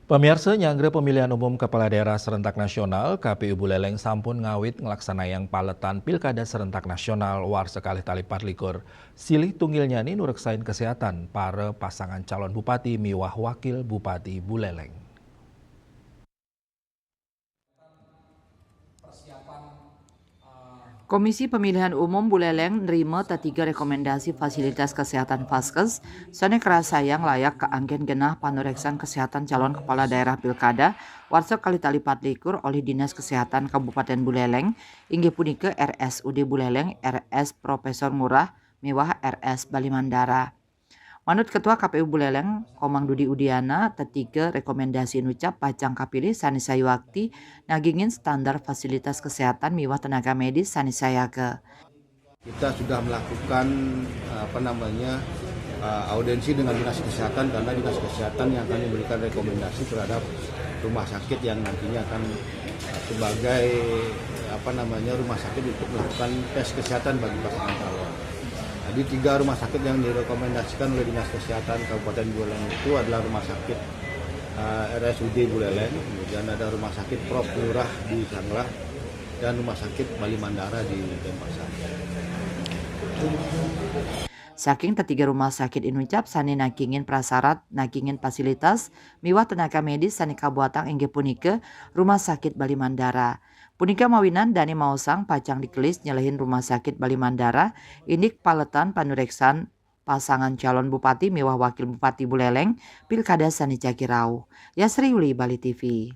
Pemirsa nyangre pemilihan umum kepala daerah serentak nasional, KPU Buleleng sampun ngawit ngelaksana yang paletan pilkada serentak nasional war sekali tali parlikur. Silih tunggilnya nih nureksain kesehatan para pasangan calon bupati miwah wakil bupati Buleleng. Komisi Pemilihan Umum Buleleng nerima tiga rekomendasi fasilitas kesehatan Vaskes, sane kerasayang layak keanggen genah panureksan kesehatan calon kepala daerah pilkada warsa kali tali patlikur oleh Dinas Kesehatan Kabupaten Buleleng, inggih punika RSUD Buleleng, RS Profesor Murah, mewah RS Balimandara. Manut Ketua KPU Buleleng, Komang Dudi Udiana, tiga rekomendasi nucap pacang kapilih Sani Sayuakti nagingin standar fasilitas kesehatan miwah tenaga medis Sani Sayake. Kita sudah melakukan audiensi dengan dinas kesehatan karena dinas kesehatan yang akan memberikan rekomendasi terhadap rumah sakit yang nantinya akan sebagai rumah sakit untuk melakukan tes kesehatan bagi pasangan calon. Jadi 3 rumah sakit yang direkomendasikan oleh Dinas Kesehatan Kabupaten Buleleng itu adalah rumah sakit RSUD Buleleng, kemudian ada rumah sakit Prof Murah di Sanglah, dan rumah sakit Balimandara di Denpasar. Saking ketiga rumah sakit inucap sani nakingin prasarat, nakingin fasilitas, miwah tenaga medis sani kabuatang inggih punika rumah sakit Balimandara. Punika mawinan Dani Mausang pacang dikelis nyelehin rumah sakit Balimandara, indik paletan panureksan pasangan calon bupati miwah wakil bupati Buleleng, pilkada sani Cakirau. Yasri Yuli, Bali TV.